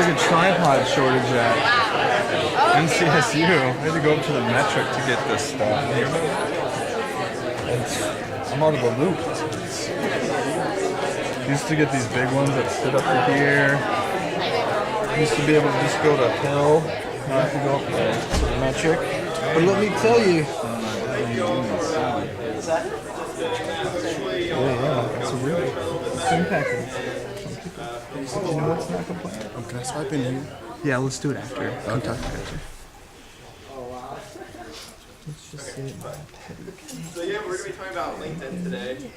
like a tripod shortage at NCSU. I had to go up to the metric to get this stuff. I'm out of the loop. Used to get these big ones that sit up to here. Used to be able to just go to hill. Now I have to go up to the metric. But let me tell you. Yeah, it's a really impact. You know what's not complaining? Can I swipe in here? Yeah, let's do it after. Okay. Let's just see it. So yeah, we're going to be talking about LinkedIn today.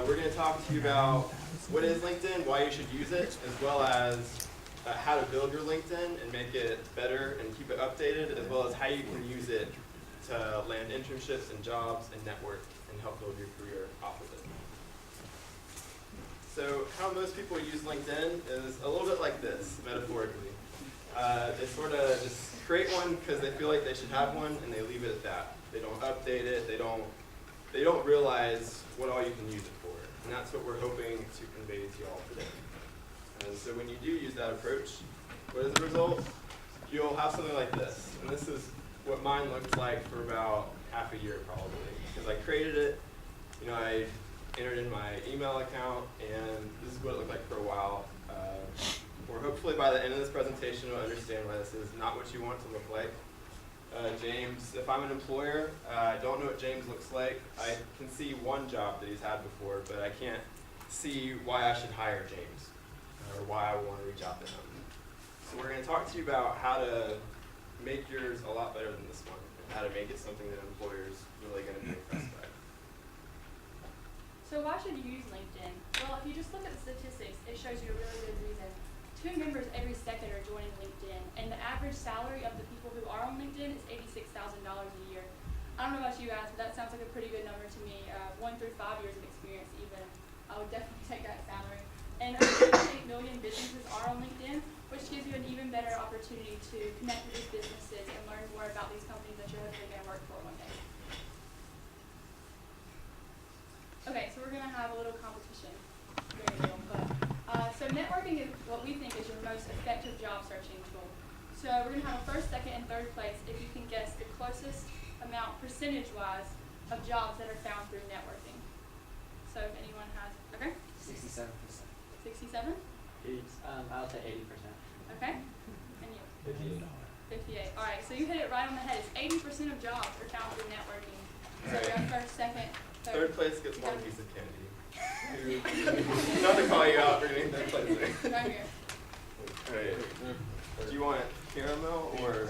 We're going to talk to you about what is LinkedIn, why you should use it, as well as how to build your LinkedIn and make it better and keep it updated, as well as how you can use it to land internships and jobs and network and help build your career off of it. So how most people use LinkedIn is a little bit like this, metaphorically. They sort of just create one because they feel like they should have one, and they leave it at that. They don't update it. They don't realize what all you can use it for. And that's what we're hoping to convey to you all today. And so when you do use that approach, what is the result? You'll have something like this. And this is what mine looked like for about half a year probably. Because I created it, I entered in my email account, and this is what it looked like for a while. Or hopefully by the end of this presentation, you'll understand why this is not what you want it to look like. James, if I'm an employer, I don't know what James looks like. I can see one job that he's had before, but I can't see why I should hire James or why I want to reach out to him. So we're going to talk to you about how to make yours a lot better than this one, and how to make it something that employers really going to be impressed by. So why should you use LinkedIn? Well, if you just look at the statistics, it shows you a really good reason. 2 members every second are joining LinkedIn, and the average salary of the people who are on LinkedIn is $86,000 a year. I don't know about you guys, but that sounds like a pretty good number to me. 1 through 5 years of experience even. I would definitely take that salary. And over 8 million businesses are on LinkedIn, which gives you an even better opportunity to connect with these businesses and learn more about these companies that you're hopefully going to work for one day. Okay, so we're going to have a little competition. Very little, but so networking is what we think is your most effective job searching tool. So we're going to have a first, second, and third place if you can guess the closest amount percentage-wise of jobs that are found through networking. So if anyone has, okay? 67%. 67? I'll say 80%. Okay. And you? 58. 58. All right, so you hit it right on the head. It's 80% of jobs are found through networking. So Right. you're up first, second, Third place gets one piece of candy. Not to call you out for getting third place. right here. Alright. Do you want caramel or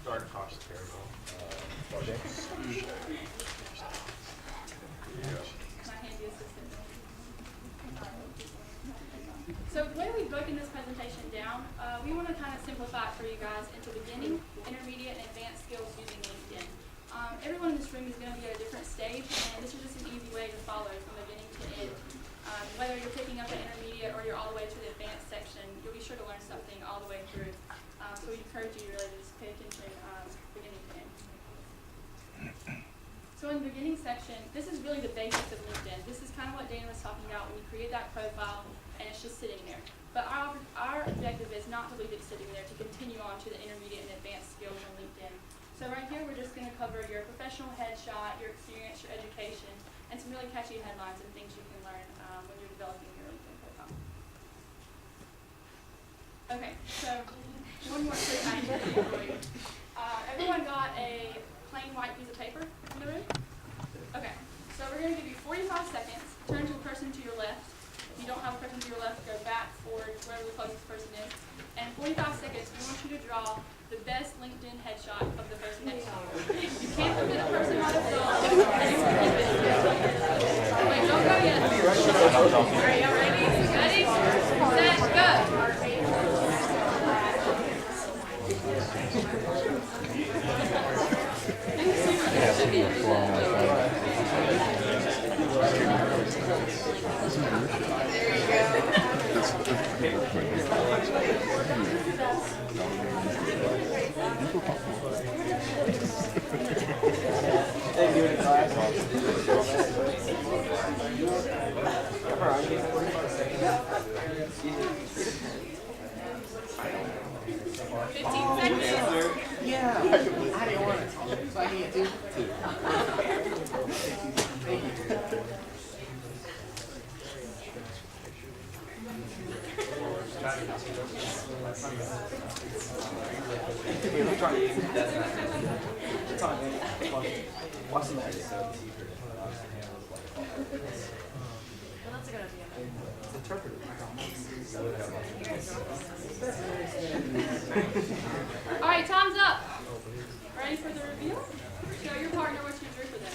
dark frosted caramel? My handy assistant. So the way we've broken this presentation down, we want to kind of simplify it for you guys into beginning, intermediate, and advanced skills using LinkedIn. Everyone in this room is going to be at a different stage, and this is just an easy way to follow from beginning to end. Whether you're picking up an intermediate or you're all the way to the advanced section, you'll be sure to learn something all the way through. So we encourage you really to just pay attention beginning to end. So in the beginning section, this is really the basics of LinkedIn. This is kind of what Dana was talking about when you create that profile and it's just sitting there. But our objective is not to leave it sitting there, to continue on to the intermediate and advanced skills on LinkedIn. So right here, we're just going to cover your professional headshot, your experience, your education, and some really catchy headlines and things you can learn when you're developing your LinkedIn profile. Okay, so one more quick activity for you. Everyone got a plain white piece of paper in the room? Okay, so we're going to give you 45 seconds. Turn to a person to your left. If you don't have a person to your left, go back, forward, wherever the closest person is. And 45 seconds, we want you to draw the best LinkedIn headshot of the person next to you. You can't put the person on the phone. Wait, don't go yet. Are you ready? Ready? Set, go. Class. All right, time's up. Ready for the reveal? Show your partner what you drew for them.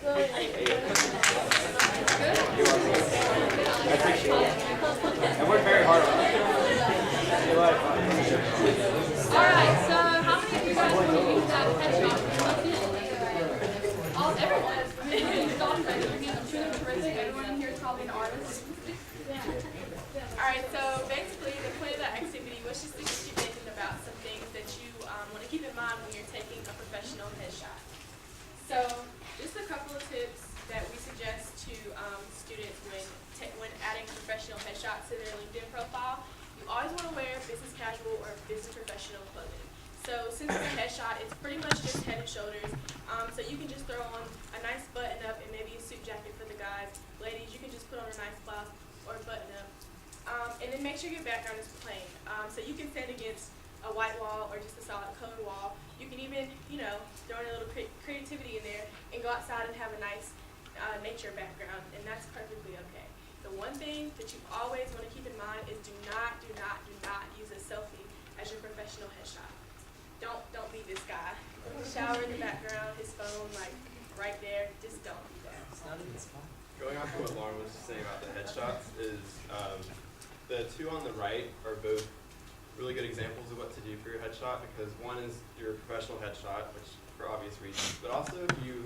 Good? I worked very hard on it. All right, so how many of you guys want to use that headshot for everyone. It's awesome. Your hands are truly terrific. Everyone in here is probably an artist. Alright, so basically the point of that activity was just to get you thinking about some things that you want to keep in mind when you're taking a professional headshot. So just a couple of tips that we suggest to students when adding professional headshots to their LinkedIn profile. You always want to wear business casual or business professional clothing. So since it's a headshot, it's pretty much just head and shoulders. So you can just throw on a nice button up and maybe a suit jacket for the guys. Ladies, you can just put on a nice blouse or a button up. And then make sure your background is plain. So you can stand against a white wall or just a solid colored wall. You can even, throw in a little creativity in there and go outside and have a nice nature background, and that's perfectly okay. The one thing that you always want to keep in mind is do not use a selfie as your professional headshot. Don't be this guy. Shower in the background, his phone right there. Just don't do that. Going off of what Lauren was saying about the headshots is the two on the right are both really good examples of what to do for your headshot, because one is your professional headshot, which for obvious reasons, but also if you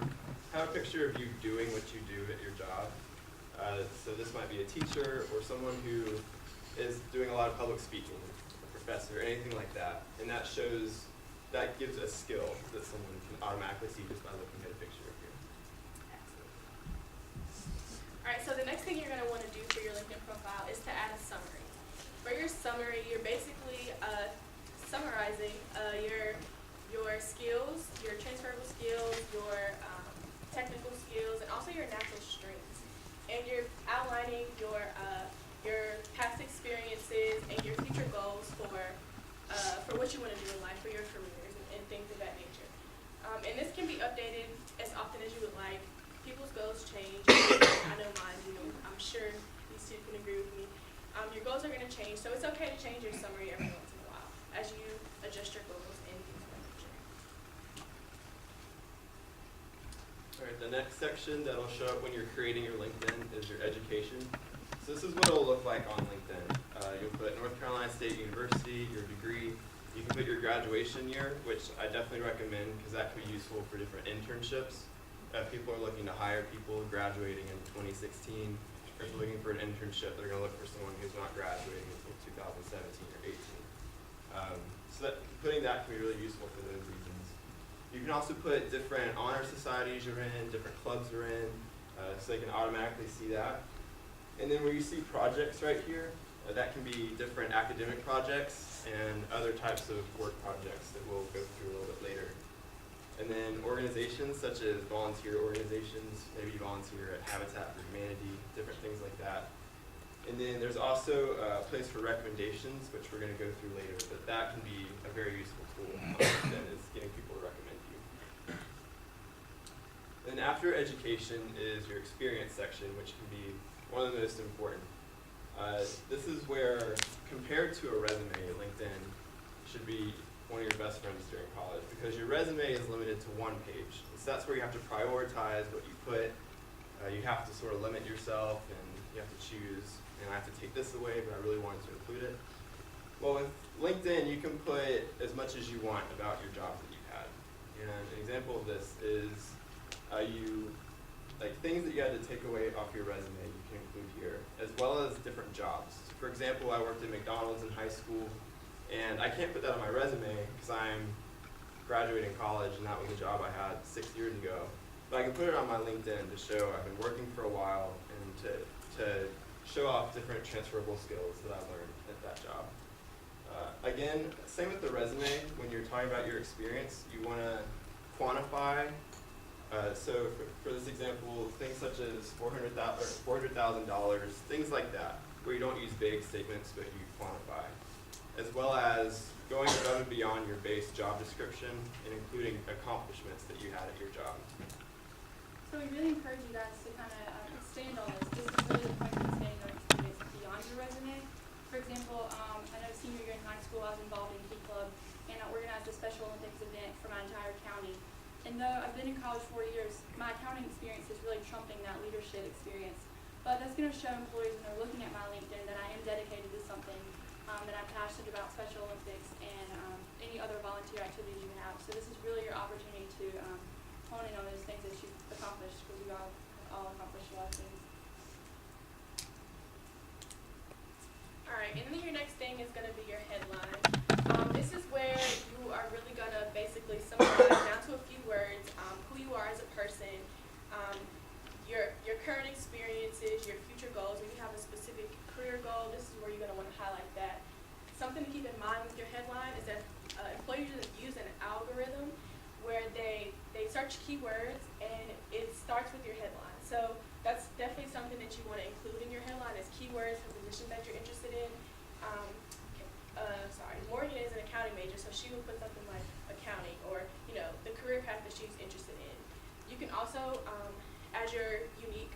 have a picture of you doing what you do at your job. So this might be a teacher or someone who is doing a lot of public speaking, a professor, anything like that, and that gives a skill that someone can automatically see just by looking at a picture of you. Alright, so the next thing you're going to want to do for your LinkedIn profile is to add a summary. For your summary, you're basically summarizing your skills, your transferable skills, your technical skills, and also your natural strengths. And you're outlining your past experiences and your future goals for what you want to do in life, for your careers and things of that nature. And this can be updated as often as you would like. People's goals change. I know mine do. I'm sure these two can agree with me. Your goals are going to change, so it's okay to change your summary every once in a while as you adjust your goals and things of that nature. Alright, the next section that'll show up when you're creating your LinkedIn is your education. So this is what it'll look like on LinkedIn. You'll put North Carolina State University, your degree. You can put your graduation year, which I definitely recommend because that could be useful for different internships. If people are looking to hire people graduating in 2016, or if they're looking for an internship, they're going to look for someone who's not graduating until 2017 or 18. So putting that can be really useful for those reasons. You can also put different honor societies you're in, different clubs you're in, so they can automatically see that. And then where you see projects right here, that can be different academic projects and other types of work projects that we'll go through a little bit later. And then organizations such as volunteer organizations, maybe you volunteer at Habitat for Humanity, different things like that. And then there's also a place for recommendations, which we're going to go through later, but that can be a very useful tool on LinkedIn, is getting people to recommend you. Then after education is your experience section, which can be one of the most important. This is where, compared to a resume, LinkedIn should be one of your best friends during college, because your resume is limited to one page. So that's where you have to prioritize what you put. You have to sort of limit yourself, and you have to choose, and I have to take this away, but I really wanted to include it. Well, with LinkedIn, you can put as much as you want about your jobs that you've had. And an example of this is things that you had to take away off your resume, you can include here, as well as different jobs. So for example, I worked at McDonald's in high school, and I can't put that on my resume because I'm graduating college and that was a job I had 6 years ago. But I can put it on my LinkedIn to show I've been working for a while and to show off different transferable skills that I learned at that job. Again, same with the resume. When you're talking about your experience, you want to quantify. So for this example, things such such as $400,000, things like that, where you don't use vague statements but you quantify, as well as going above and beyond your base job description and including accomplishments that you had at your job. So we really encourage you guys to kind of expand on this. This is really the point of expanding on experience beyond your resume. For example, I know senior year in high school I was involved in Key Club, and I organized a Special Olympics event for my entire county. And though I've been in college 4 years, my accounting experience is really trumping that leadership experience. But that's going to show employees when they're looking at my LinkedIn that I am dedicated to something, that I'm passionate about Special Olympics and any other volunteer activities you have. So this is really your opportunity to hone in on those things that you've accomplished, because we all accomplished a lot of things. All right, and then your next thing is going to be your headline. This is where you are really going to basically summarize down to a few words who you are as a person, your current experiences, your future goals. If you have a specific career goal, this is where you're going to want to highlight that. Something to keep in mind with your headline is that employers use an algorithm where they search keywords and it starts with your headline. So that's definitely something that you want to include in your headline as keywords for positions that you're interested in. Morgan is an accounting major, so she will put something like accounting or, the career path that she's interested in. You can also, as your unique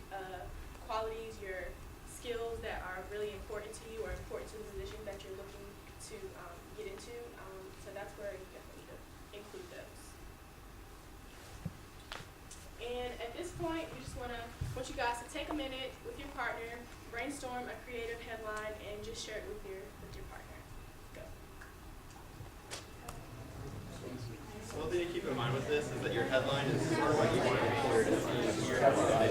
qualities, your skills that are really important to you or important to the position that you're looking to get into, so that's where you definitely need to include those. And at this point, we just want you guys to take a minute with your partner, brainstorm a creative headline, and just share it with your partner. Go. So one thing to keep in mind with this is that your headline is sort of what you want an employer to see in your headline.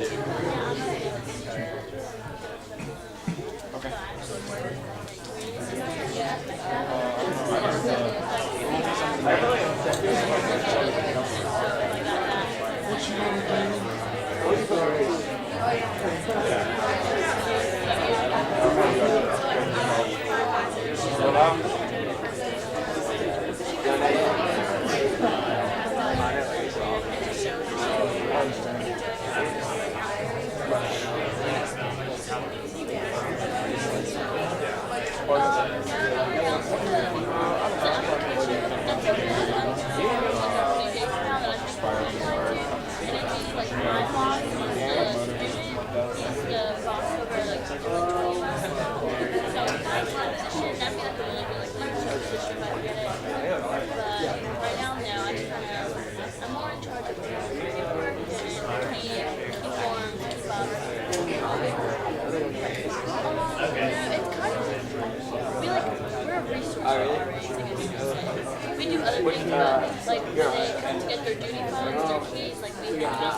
We do other things, but like when they come to get their duty phones, their keys, like we have that.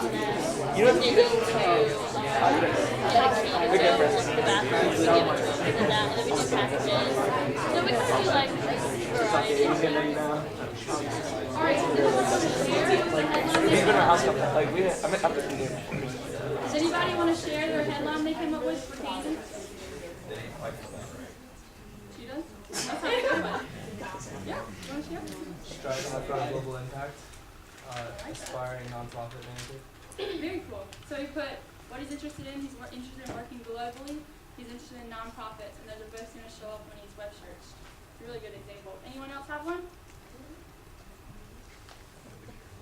They go to get a key to go to the bathroom, we give it to them, things like that, and then we do packages. So we kind of do like variety of things. Alright, so who wants to share their headline? We've been in our house couple, like we, I mean, after the game. Does anybody want to share their headline they came up with for Kansas? She does? That's not a good one. Yeah, you want to share? Striving for global impact, aspiring nonprofit manager. Very cool. So he put what he's interested in. He's interested in working globally. He's interested in nonprofits, and those are both going to show up when he's web searched. It's a really good example. Anyone else have one?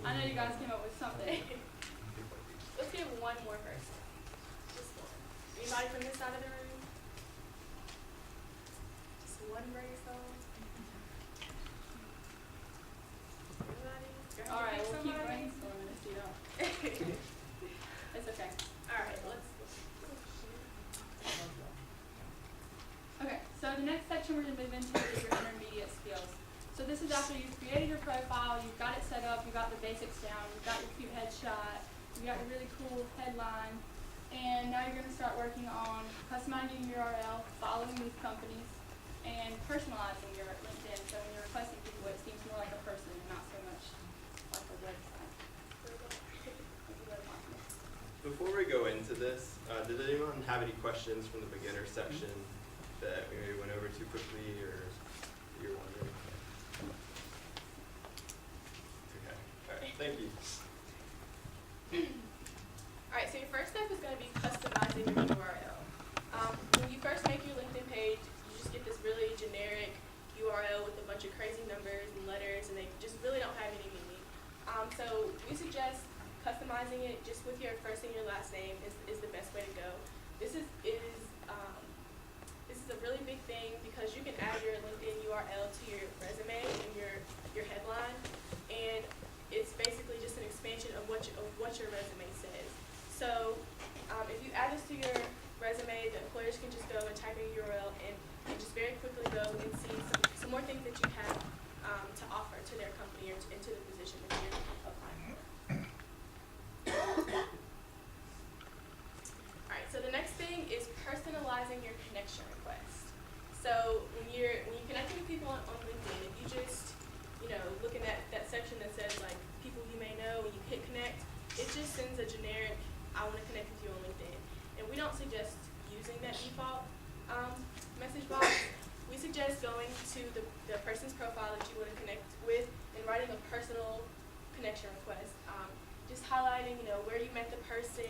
I know you guys came up with something. Let's give one more person. Just one. Anybody from this side of the room? Just one brainstorm. Anybody? All right, we'll keep brainstorming if you don't. It's okay. All right, let's. Okay, so the next section we're going to move into is your intermediate skills. So this is after you've created your profile, you've got it set up, you've got the basics down, you've got your cute headshot, you've got your really cool headline, and now you're going to start working on customizing your URL, following these companies, and personalizing your LinkedIn. So when you're requesting people, it seems more like a person and not so much like a website. Before we go into this, did anyone have any questions from the beginner section that we maybe went over too quickly or you're wondering? Okay, all right, thank you. All right, so your first step is going to be way the employers can just go and type in your URL and just very quickly go and see some more things that you have to offer to their company or into the position that you're applying for. Alright, so the next thing is personalizing your connection request. So when you connect with people on LinkedIn, if you just, looking at that section that says like people you may know, and you hit connect, it just sends a generic, I want to connect with you on LinkedIn. And we don't suggest using that default message box. We suggest going to the person's profile that you want to connect with and writing a personal connection request. Just highlighting, where you met the person,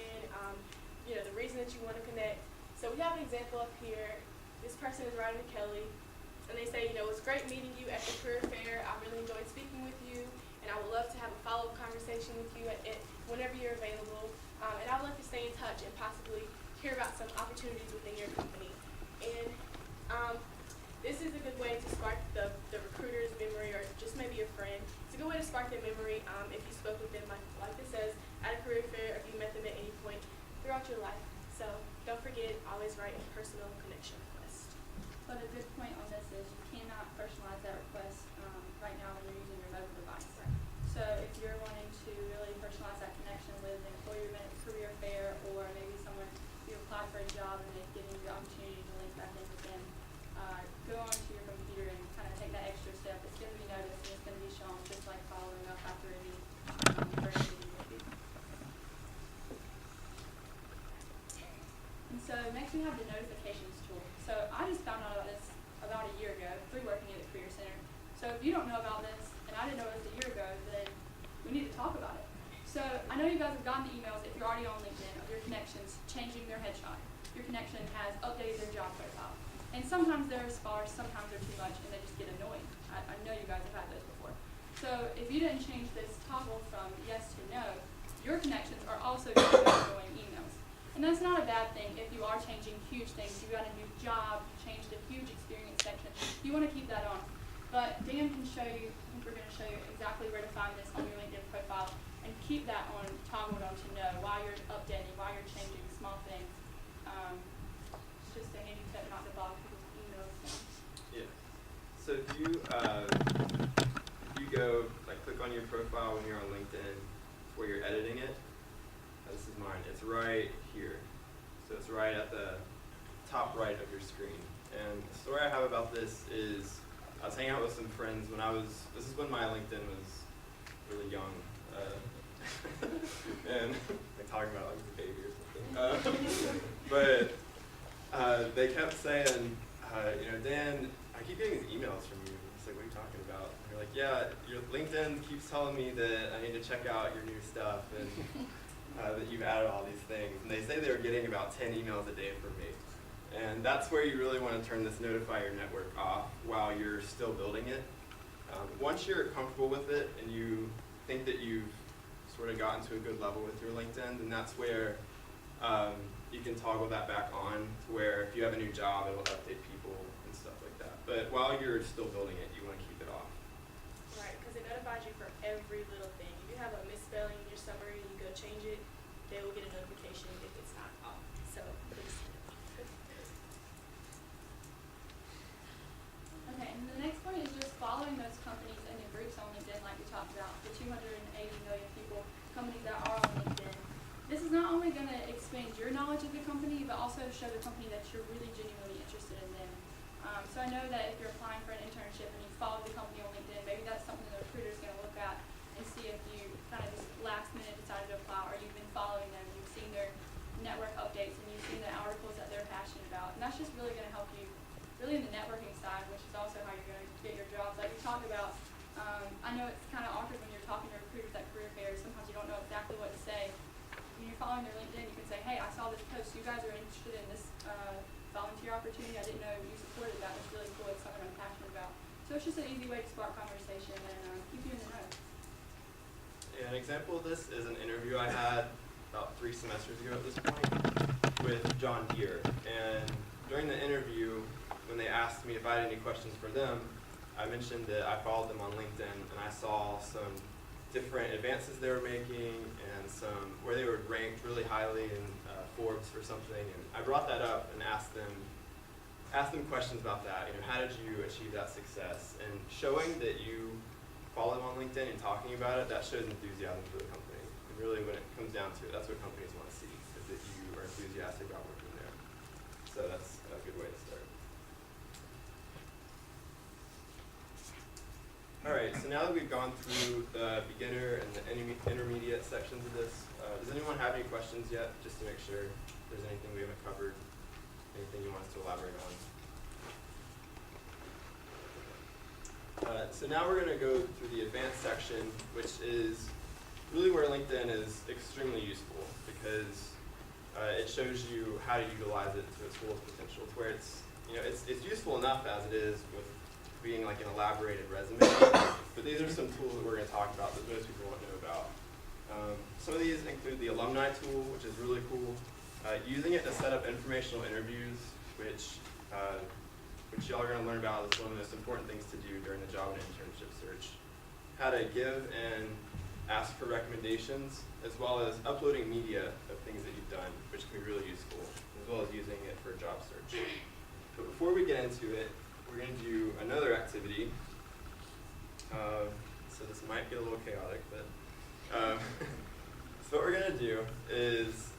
the reason that you want to connect. So we have an example up here. This person is writing to Kelly, and they say, it was great meeting you at the career fair. I really enjoyed speaking with you, and I would love to have a follow-up conversation with you whenever you're available. And I would love to stay in touch and possibly hear about some opportunities within your company. And this is a good way to spark the recruiter's memory, or just maybe a friend. It's a good way to spark their memory if you spoke with them, like it says, at a career fair, if you met them at any point throughout your life. So don't forget, always write a personal connection request. But a good point on this is you cannot personalize that request right now when you're using your mobile device. Right. So if you're wanting to really personalize that connection with an employer you met at a career fair, or maybe someone you applied for a job and they've given you the opportunity to link back in with them, go onto your computer and kind of take that extra step. It's going to be noticed and it's going to be shown, just like following up after any first meeting with you. And so next we have the notifications tool. So I just found out about this about a year ago through working at the Career Center. So if you don't know about this, and I didn't know it was a year ago, then we need to talk about it. So I know you guys have gotten the emails, if you're already on LinkedIn, of your connections changing their headshot. Your connection has updated their job profile. And sometimes they're sparse, sometimes they're too much, and they just get annoying. I know you guys have had those before. So if you didn't change this toggle from yes to no, your connections are also getting annoying emails. And that's not a bad thing if you are changing huge things. You got a new job, you changed a huge experience section. You want to keep that on. But Dan can show you, I think we're going to show you exactly where to find this on your LinkedIn profile, and keep that on, toggled on to no while you're updating, while you're changing small things. It's just a handy tip not to bog people's emails down. Yeah. So if you go, click on your profile when you're on LinkedIn, where you're editing it. This is mine. It's right here. So it's right at the top right of your screen. And the story I have about this is I was hanging out with some friends when this is when my LinkedIn was really young. And talking about like a baby or something. But they kept saying, Dan, I keep getting these emails from you. It's like, what are you talking about? And they're like, yeah, your LinkedIn keeps telling me that I need to check out your new stuff and that you've added all these things. And they say they were getting about 10 emails a day from me. And that's where you really want to turn this Notify Your Network off while you're still building it. Once you're comfortable with it and you think that you've sort of gotten to a good level with your LinkedIn, then that's where you can toggle that back on to where if you have a new job, it will update people and stuff like that. But while you're still building it, you want to keep it off. Right, because it notifies you for every little thing. If you have a misspelling in your summary and you go change it, they will get a notification if it's not off. So please. Okay, and the next one is just following those companies and the groups on LinkedIn like we talked about, the 280 million people, companies that are on LinkedIn. This is not only going to expand your knowledge of the company, but also show the company that you're really genuinely interested in them. So I know that if you're applying for an internship and you follow the company on LinkedIn, maybe that's something the recruiter is going to look at and see if you kind of just last minute decided to apply, or you've been following them, you've seen their network updates, and you've seen the articles that they're passionate about. And that's just really going to help you really in the networking side, which is also how you're going to get your jobs. Like we talked about, I know it's kind of awkward when you're talking to recruiters at career fairs. Sometimes you don't know exactly what to say. When you're following their LinkedIn, you can say, hey, I saw this post. You guys are interested in this volunteer opportunity. I didn't know you supported that. It's really cool. It's something I'm passionate about. So it's just an easy way to spark conversation and keep you in the know. Yeah, an example of this is an interview I had about 3 semesters ago at this point with John Deere. And during the interview, when they asked me if I had any questions for them, I mentioned that I followed them on LinkedIn and I saw some different advances they were making and some where they were ranked really highly in Forbes for something, and I brought that up and asked them questions about that. You know, how did you achieve that success? And showing that you follow them on LinkedIn and talking about it, that shows enthusiasm for the company. And really, when it comes down to it, that's what companies want to see, is that you are enthusiastic about working there. So that's a good way to start. All right, so now that we've gone through the beginner and the intermediate sections of this, does anyone have any questions yet, just to make sure if there's anything we haven't covered, anything you want us to elaborate on? So now we're going to go through the advanced section, which is really where LinkedIn is extremely useful, because it shows you how to utilize it to its fullest potential. It's where it's useful enough as it is with being like an elaborated resume, but these are some tools that we're going to talk about that most people won't know about. Some of these include the alumni tool, which is really cool. Using it to set up informational interviews, which y'all are going to learn about is one of the most important things to do during the job and internship search. How to give and ask for recommendations, as well as uploading media of things that you've done, which can be really useful, as well as using it for a job search. But before we get into it, we're going to do another activity. So this might get a little chaotic, but so what we're going to do is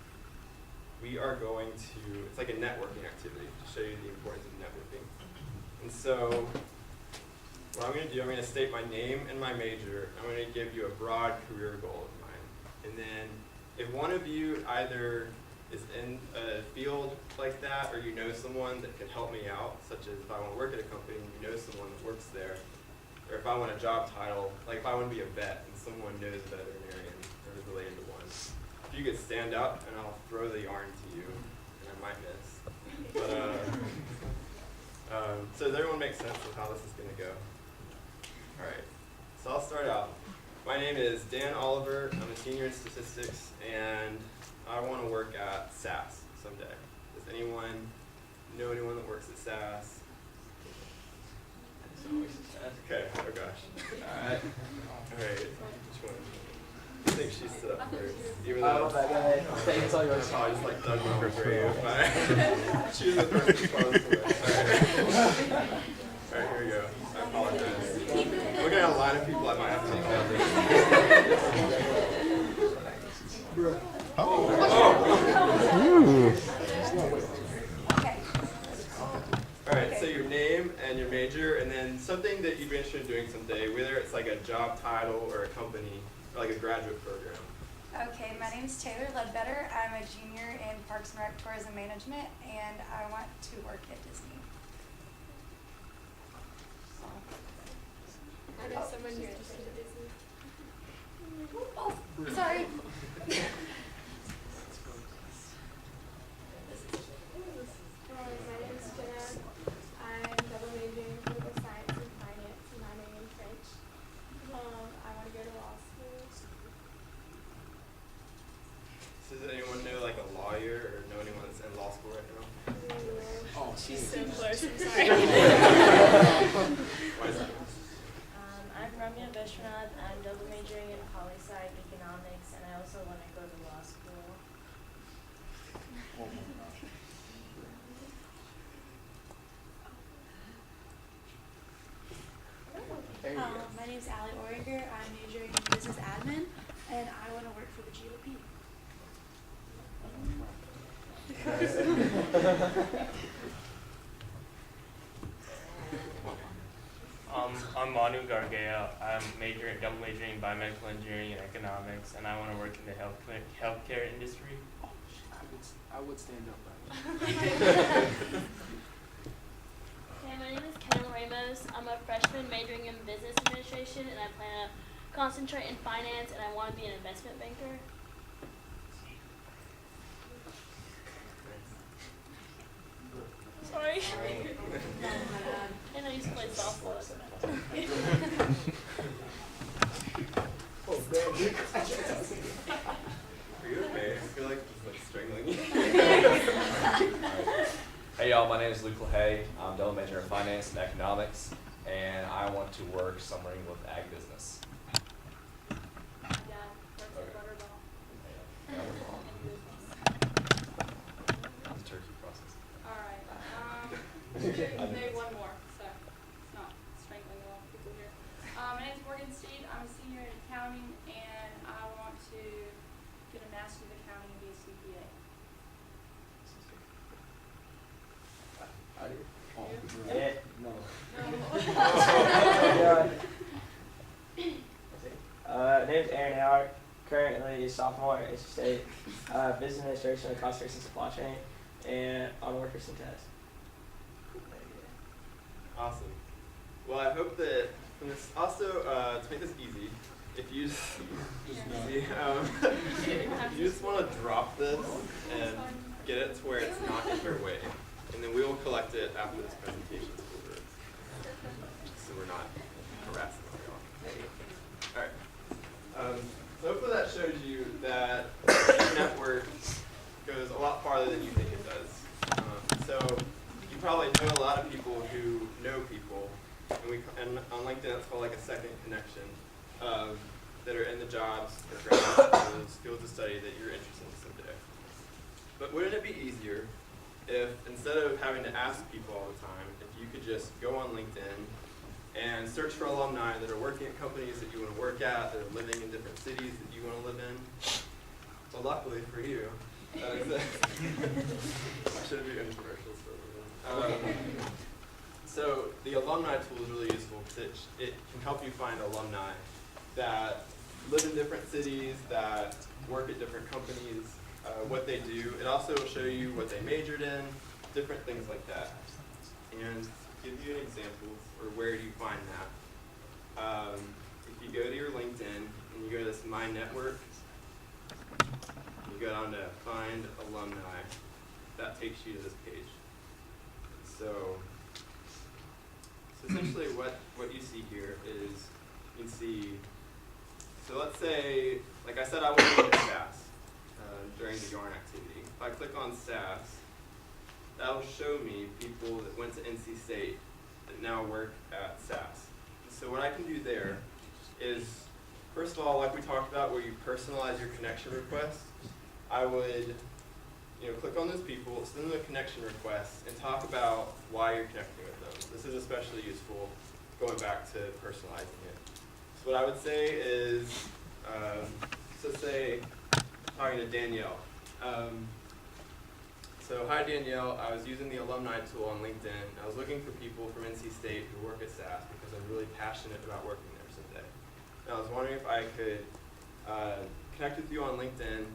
we are going to, it's like a networking activity to show you the importance of networking. And so what I'm going to do, I'm going to state my name and my major. I'm going to give you a broad career goal of mine. And then if one of you either is in a field like that, or you know someone that can help me out, such as if I want to work at a company and you know someone that works there, or if I want a job title, like if I want to be a vet and someone knows a veterinarian or is related to one, if you could stand up and I'll throw the yarn to you, and I might miss. But so does everyone make sense of how this is going to go? All right, so I'll start out. My name is Dan Oliver. I'm a senior in statistics, and I want to work at SAS someday. Does anyone know anyone that works at SAS? Okay, oh gosh. All right. Which one? I think she stood up first. Even though that guy. It's all yours. I just like dug her grave. She was the first response to it. All right, here we go. I apologize. I'm looking at a line of people I might have to take down. All right, so your name and your major, and then something that you'd be interested in doing someday, whether it's like a job title or a company, or like a graduate program. Okay, my name is Taylor Ledbetter. I'm a junior in Parks and Rec Tourism Management, and I want to work at Disney. I know someone who's interested in Disney. Oh, sorry. My name is Jenna. I'm double majoring in political science and finance, and minoring in French. I want to go to law school. So does anyone know like a lawyer or know anyone that's in law school right now? Oh, she's So close, I'm sorry. Why is that? I'm Ramya Vishwanath. I'm double majoring in poli-sci economics, and I also want to go to law school. My name is Allie Oringer. I'm majoring in business admin, and I want to work for the GOP. I'm Manu Gargea. I'm double majoring in biomedical engineering and economics, and I want to work in the healthcare industry. I would stand up. Okay, my name is Kendall Ramos. I'm a freshman majoring in business administration, and I plan to concentrate in finance, and I want to be an investment banker. Sorry. And I used to play softball. Are you okay? I feel like it's like strangling you. Hey y'all, my name is Luke LaHaye. I'm double major in finance and economics, and I want to work somewhere with ag business. Yeah, works at Butterball. Maybe one more, so it's not strangling a lot of people here. My name's Morgan Steed. I'm a senior in accounting, and I want to get a master's of accounting and be a CPA. Yeah. No. Name's Aaron Howard. Currently a sophomore at NC State. Business administration and cost-based and supply chain, and on work for Centess. Awesome. Well, I hope that from this also to make this easy, if you just if you just want to drop this and get it to where it's not in your way, and then we will collect it after this presentation is over, so we're not harassing everyone. All right. So hopefully that shows you that the network goes a lot farther than you think it does. So you probably know a lot of people who know people, and on LinkedIn it's called like a second connection, that are in the jobs or graduate schools, fields of study that you're interested in someday. But wouldn't it be easier if instead of having to ask people all the time, if you could just go on LinkedIn and search for alumni that are working at companies that you want to work at, that are living in different cities that you want to live in? Well, luckily for you, I should be infomercials for them. So the alumni tool is really useful because it can help you find alumni that live in different cities, that work at different companies, what they do. It also will show you what they majored in, different things like that. And give you an example, or where do you find that? If you go to your LinkedIn and you go to this My Network, you go down to Find Alumni, that takes you to this page. So essentially what you see here is you can see, so let's say, like I said, I want to look at SAS during the yarn activity. If I click on SAS, that'll show me people that went to NC State that now work at SAS. So what I can do there is, first of all, like we talked about, where you personalize your connection request, I would click on those people, send them a connection request, and talk about why you're connecting with them. This is especially useful going back to personalizing it. So what I would say is, so say, talking to Danielle. So hi Danielle, I was using the alumni tool on LinkedIn. I was looking for people from NC State who work at SAS because I'm really passionate about working there someday. And I was wondering if I could connect with you on LinkedIn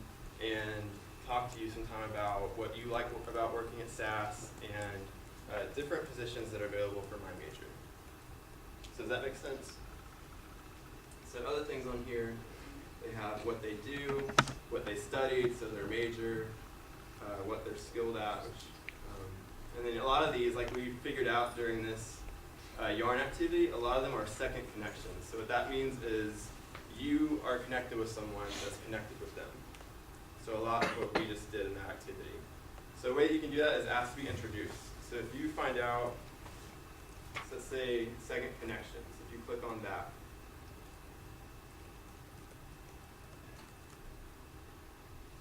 and talk to you sometime about what you like about working at SAS and different positions that are available for my major. So does that make sense? So other things on here, they have what they do, what they studied, so their major, what they're skilled at, and then a lot of these, like we figured out during this yarn activity, a lot of them are second connections. So what that means is you are connected with someone that's connected with them. So a lot of what we just did in that activity. So the way you can do that is ask to be introduced. So if you find out, let's say second connections, if you click on that,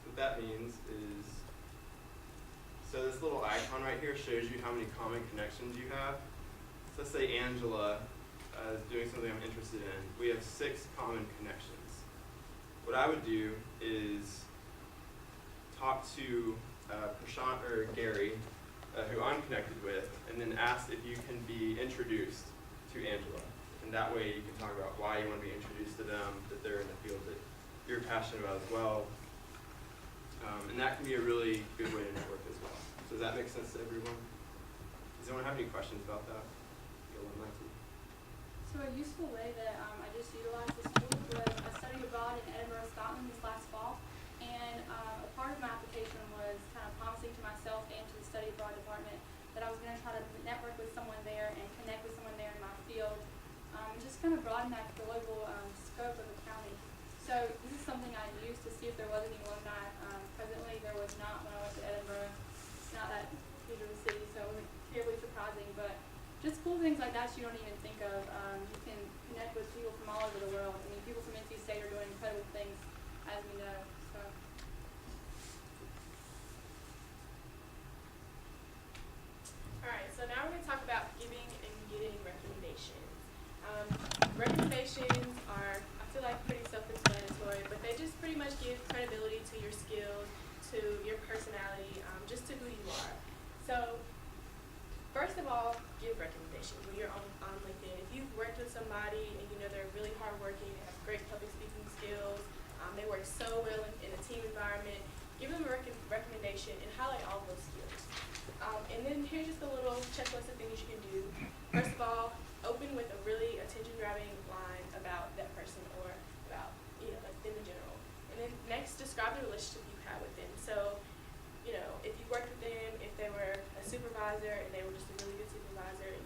what that means is, so this little icon right here shows you how many common connections you have. So let's say Angela is doing something I'm interested in. We have 6 common connections. What I would do is talk to Prashant or Gary, who I'm connected with, and then ask if you can be introduced to Angela. And that way you can talk about why you want to be introduced to them, that they're in the field that you're passionate about as well. And that can be a really good way to network as well. So does that make sense to everyone? Does anyone have any questions about that? So a useful way that I just utilized this tool was I studied abroad in Edinburgh, Scotland this last fall, and a part of my application was kind of promising to myself and to the study abroad department that I was going to try to network with someone there and connect with someone there in my field, just kind of broaden that global scope of accounting. So this is something I used to see if there was any alumni. Presently there was not when I went to Edinburgh. It's not that huge of a city, so it wasn't terribly surprising, but just cool things like that you don't even think of. You can connect with people from all over the world. I mean, people from NC State are doing incredible things, as we know. So. All right, so now we're going to Recommendations are, I feel like, pretty self-explanatory, but they just pretty much give credibility to your skills, to your personality, just to who you are. So, first of all, give recommendations when you're on LinkedIn. If you've worked with somebody and you know they're really hardworking, they have great public speaking skills, they work so well in a team environment, give them a recommendation and highlight all those skills. And then here's just a little checklist of things you can do. First of all, open with a really attention-grabbing line about that person or about, like them in general. And then next, describe the relationship you had with them. So, if you worked with them, if they were a supervisor and they were just a really good supervisor and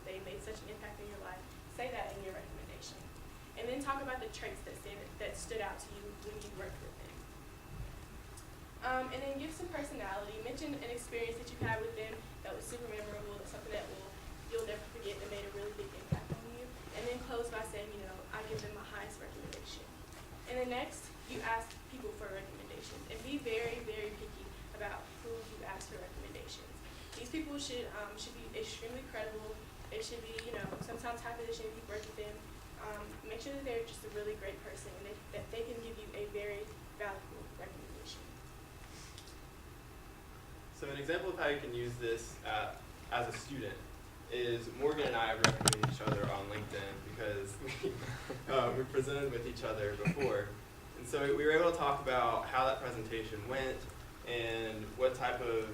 they made such an impact in your life, say that in your recommendation. And then talk about the traits that stood out to you when you worked with them. And then give some personality. Mention an experience that you had with them that was super memorable, something that you'll never forget that made a really big impact on you. And then close by saying, I give them my highest recommendation. And then next, you ask people for recommendations. And be very, very picky about who you ask for recommendations. These people should be extremely credible. They should be, sometimes high position if you've worked with them. Make sure that they're just a really great person and that they can give you a very valuable recommendation. So an example of how you can use this as a student is Morgan and I have recommended each other on LinkedIn because we presented with each other before. And so we were able to talk about how that presentation went and what type of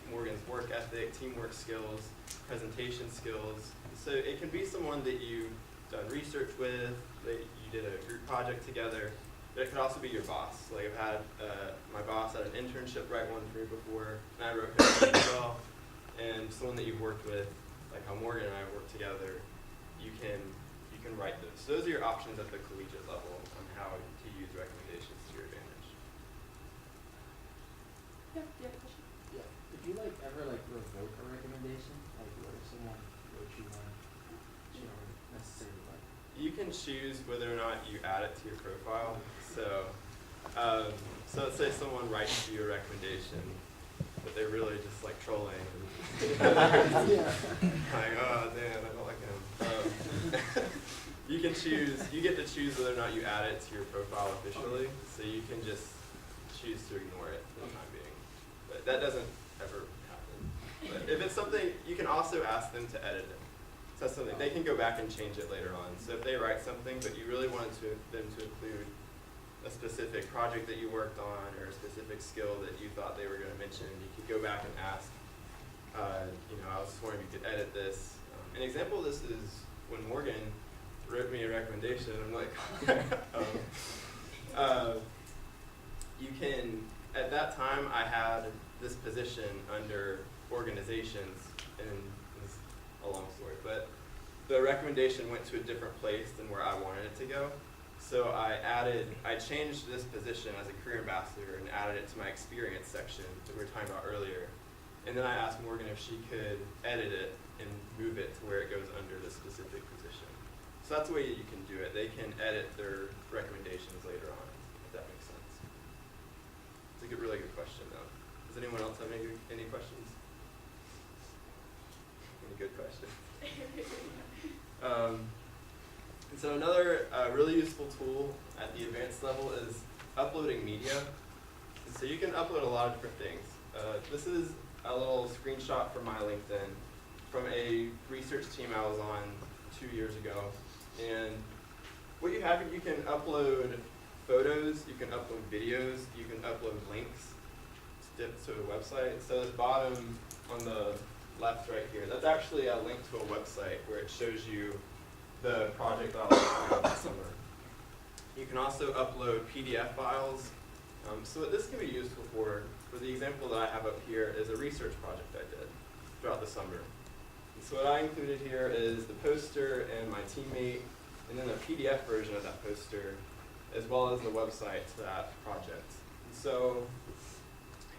Morgan's work ethic, teamwork skills, presentation skills. So it can be someone that you've done research with, that you did a group project together, but it could also be your boss. Like I've had my boss at an internship write one for me before, and I wrote him as well. And someone that you've worked with, like how Morgan and I work together, you can write those. So those are your options at the collegiate level on how to use recommendations to your advantage. Yeah, do you have a question? Yeah. Did you ever revoke a recommendation? Like what if someone wrote you one you don't necessarily like? You can choose whether or not you add it to your profile. So let's say someone writes you a recommendation, but they're really just trolling. Yeah. Like, oh damn, I don't like him. You can choose. You get to choose whether or not you add it to your profile officially. So you can just choose to ignore it for the time being. But that doesn't ever happen. But if it's something, you can also ask them to edit it. So that's something they can go back and change it later on. So if they write something, but you really wanted them to include a specific project that you worked on or a specific skill that you thought they were going to mention, you could go back and ask. I was just wondering if you could edit this. An example of this is when Morgan wrote me a recommendation. I'm like, you can. At that time, I had this position under organizations, and it's a long story, but the recommendation went to a different place than where I wanted it to go. So I changed this position as a career ambassador and added it to my experience section that we were talking about earlier. And then I asked Morgan if she could edit it and move it to where it goes under the specific position. So that's the way you can do it. They can edit their recommendations later on, if that makes sense. It's a really good question, though. Does anyone else have any questions? Any good questions? And so another really useful tool at the advanced level is uploading media. And so you can upload a lot of different things. This is a little screenshot from my LinkedIn from a research team I was on 2 years ago. And what you have, you can upload photos, you can upload videos, you can upload links to a website. So this bottom on the left right here, that's actually a link to a website where it shows you the project that I was working on this summer. You can also upload PDF files. So what this can be useful for the example that I have up here is a research project I did throughout the summer. And so what I included here is the poster and my teammate, and then a PDF version of that poster, as well as the website to that project. And so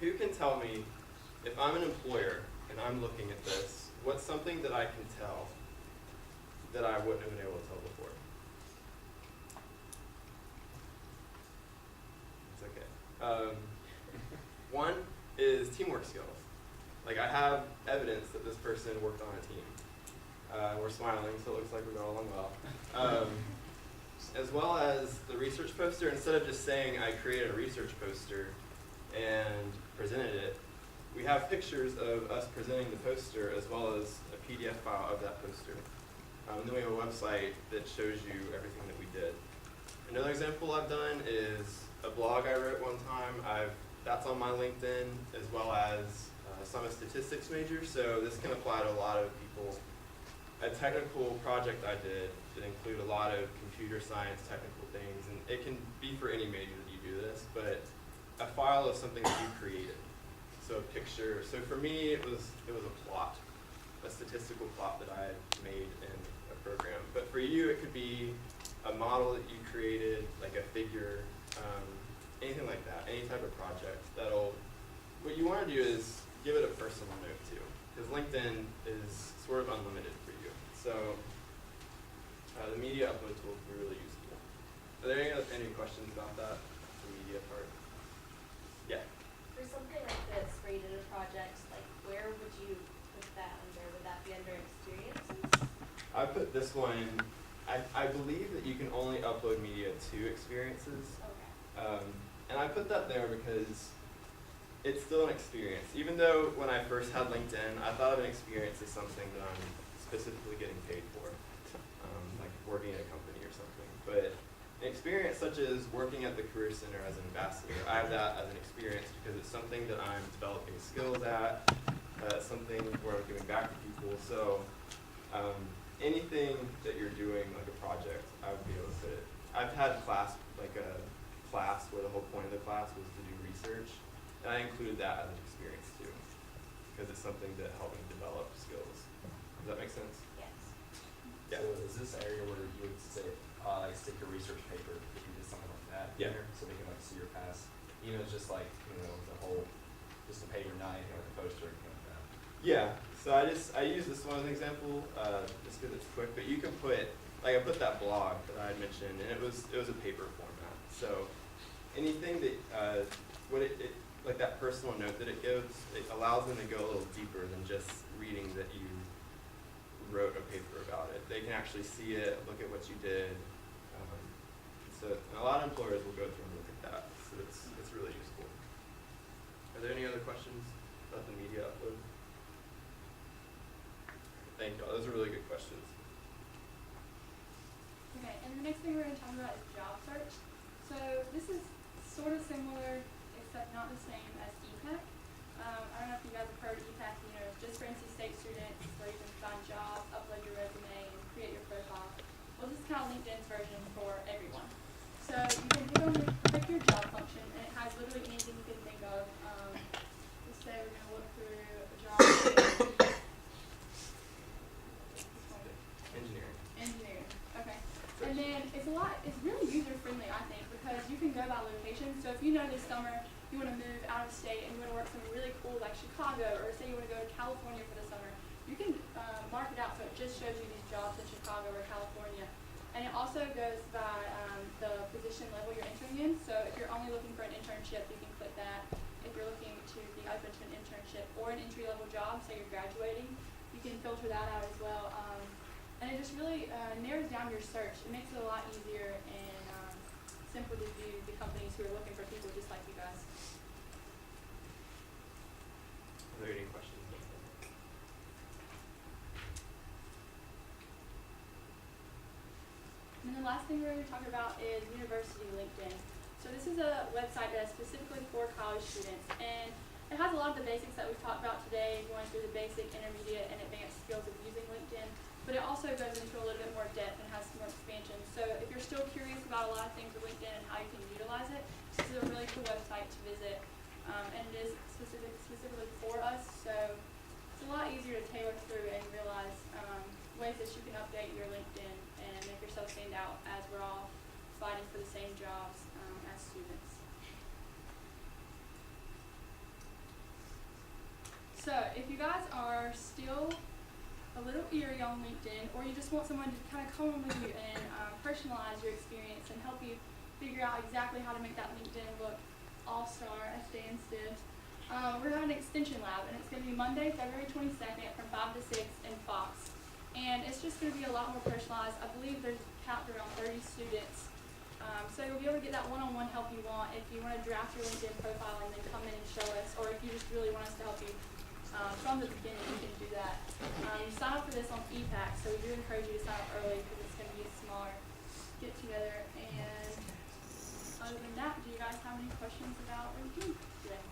who can tell me, if I'm an employer and I'm looking at this, what's something that I can tell that I wouldn't have been able to tell before? It's okay. One is teamwork skills. Like I have evidence that this person worked on a team. We're smiling, so it looks like we got along well. As well as the research poster, instead of just saying I created a research poster and presented it, we have pictures of us presenting the poster as well as a PDF file of that poster. And then we have a website that shows you everything that we did. Another example I've done is a blog I wrote one time. That's on my LinkedIn, as well as so I'm a statistics major, so this can apply to a lot of people. A technical project I did that include a lot of computer science technical things, and it can be for any major that you do this, but a file of something that you created. So a picture. So for me, it was a plot, a statistical plot that I had made in a program. But for you, it could be a model that you created, like a figure, anything like that, any type of project. What you want to do is give it a personal note too, because LinkedIn is sort of unlimited for you. So the media upload tool can be really useful. Are there any questions about that, the media part? Yeah. For something like this, where you did a project, like where would you put that under? Would that be under experiences? I put this one, I believe that you can only upload media to experiences. Okay. And I put that there because it's still an experience. Even though when I first had LinkedIn, I thought of an experience as something that I'm specifically getting paid for, like working at a company or something. But an experience such as working at the Career Center as an ambassador, I have that as an experience because it's something that I'm developing skills at, something where I'm giving back to people. So anything that you're doing, like a project, I would be able to put it. I've had a class where the whole point of the class was to do research, and I included that as an experience too, because it's something that helped me develop skills. Does that make sense? Yes. Yeah. So is this area where you would say, like stick your research paper if you did something like that Yeah. here, so they can like see your past, even if it's just like, the whole, just a paper, not anything like a poster or anything like that? Yeah. So I use this one as an example, just because it's quick. But you can put, like I put that blog that I had mentioned, and it was a paper format. So anything that like that personal note that it gives, it allows them to go a little deeper than just reading that you wrote a paper about it. They can actually see it, look at what you did. So and a lot of employers will go through and look at that. So it's really useful. Are there any other questions about the media upload? Thank you. Those are really good questions. Okay, and the next thing we're going to talk about is job search. So this is sort of similar, except not the same as EPAC. I don't know if you guys have heard of EPAC, it's just for NC State students where you can find jobs, upload your resume, and create your profile. Well, this is kind of LinkedIn's version for everyone. So you can pick your job function, and it has literally anything you can think of. Let's say we're going to look through a job. Engineering. Okay. And then it's really user friendly, I think, because you can go by location. So if you know this summer you want to move out of state and you want to work something really cool like Chicago, or say you want to go to California for the summer, you can mark it out so it just shows you these jobs in Chicago or California. And it also goes by the position level you're entering in. So if you're only looking for an internship, you can click that. If you're looking to be open to an internship or an entry-level job, say you're graduating, you can filter that out as well. And it just really narrows down your search. It makes it a lot easier and simpler to view the companies who are looking for people just like you guys. Are there any questions? And then the last thing we're going to talk about is University LinkedIn. So this is a website that's specifically for college students, and it has a lot of the basics that we've talked about today, going through the basic, intermediate, and advanced skills of using LinkedIn. But it also goes into a little bit more depth and has some more expansion. So if you're still curious about a lot of things with LinkedIn and how you can utilize it, this is a really cool website to visit. And it is specifically for us, so it's a lot easier to tailor through and realize ways that you can update your LinkedIn and make yourself stand out, as we're all fighting for the same jobs as students. So if you guys are still a little eerie on LinkedIn, or you just want someone to kind of come on with you and personalize your experience and help you figure out exactly how to make that LinkedIn look all-star, as Dan said, we're having an extension lab, and it's going to be Monday, February 22nd from 5 to 6 in Fox. And it's just going to be a lot more personalized. I believe there's capped around 30 students. So you'll be able to get that one-on-one help you want. If you want to draft your LinkedIn profile and then come in and show us, or if you just really want us to help you from the beginning, you can do that. You sign up for this on ePack, so we do encourage you to sign up early because it's going to be a smaller get-together. And other than that, do you guys have any questions about LinkedIn today?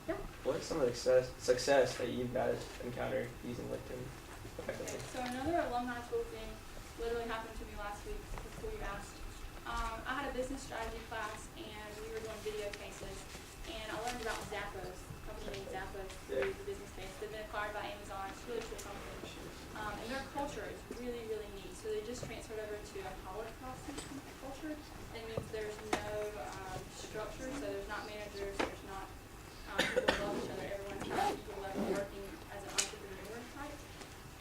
Yeah. What's some of the success that you guys encountered using LinkedIn effectively? Okay, so another alumni tool thing literally happened to me last week before you asked. I had a business strategy class and we were doing video cases, and I learned about Zappos, a company named Zappos, through the business case. They've been acquired by Amazon. It's a really cool company. And their culture is really, really neat. So they just transferred over to a Holocaust culture. It means there's no structure, so there's not managers, there's not people who love each other. Everyone's kind of equal level working as an entrepreneur type.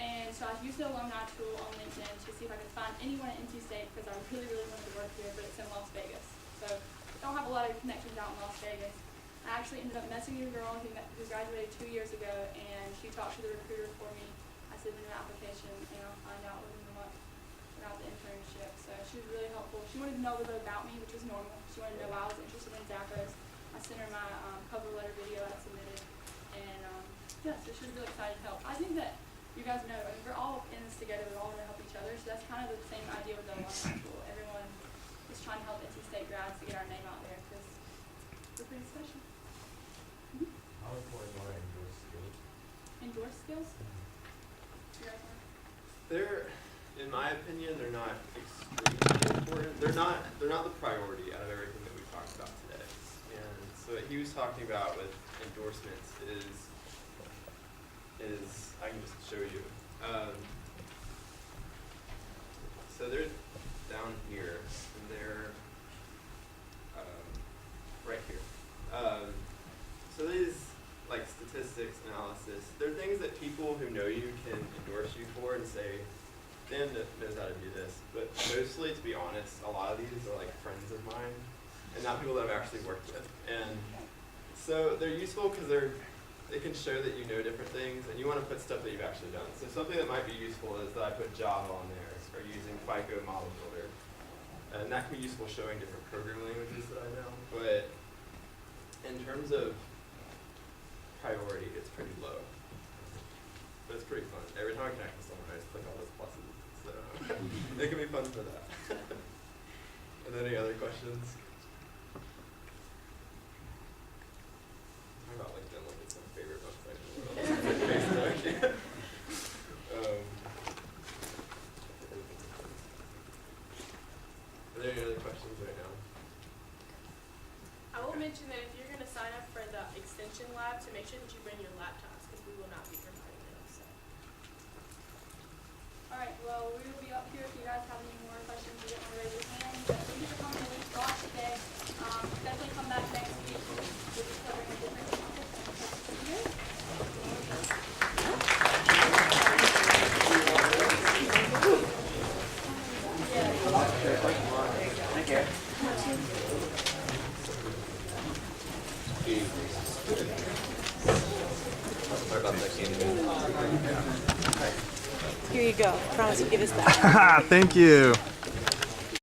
And so I used the alumni tool on LinkedIn to see if I could find anyone at NC State because I really, really wanted to work here, but it's in Las Vegas. So I don't have a lot of connections out in Las Vegas. I actually ended up messaging a girl who graduated 2 years ago, and she talked to the recruiter for me. I submitted an application, and I'll find out within a month about the internship. So she was really helpful. She wanted to know a little bit about me, which was normal. She wanted to know why I was interested in Zappos. I sent her my cover letter video I submitted, and yeah, so she was really excited to help. I think that you guys know, I mean, we're all in this together. We're all going to help each other. So that's kind of the same idea with the alumni tool. Everyone is trying to help NC State grads to get our name out there because we're pretty special. How important are endorse skills? Endorse skills? You guys want? They're, in my opinion, they're not extremely important. They're not the priority out of everything that we've talked about today. And so what he was talking about with endorsements is I can just show you. So they're down here, and they're right here. So these, like statistics, analysis, they're things that people who know you can endorse you for and say, Dan knows how to do this. But mostly, to be honest, a lot of these are like friends of mine, and not people that I've actually worked with. And so they're useful because they can show that you know different things, and you want to put stuff that you've actually done. So something that might be useful is that I put Java on there, or using FICO Model Builder. And that can be useful showing different programming languages that I know. But in terms of priority, it's pretty low. But it's pretty fun. Every time I connect with someone, I just click all those pluses. So it can be fun for that. And then any other questions? Talk about LinkedIn like it's my favorite website in the world. Facebook. Are there any other questions right now? I will mention that if you're going to sign up for the extension lab, to make sure that you bring your laptops because we will not be providing them. So. All right, well, we will be up here if you guys have any more questions. You don't want to raise your hand. But thank you for coming to this talk today. Definitely come back next week. We'll be covering a different topic. See you. Thank you. Sorry about that, Candy. Here you go. Promise you'll give us that. Thank you.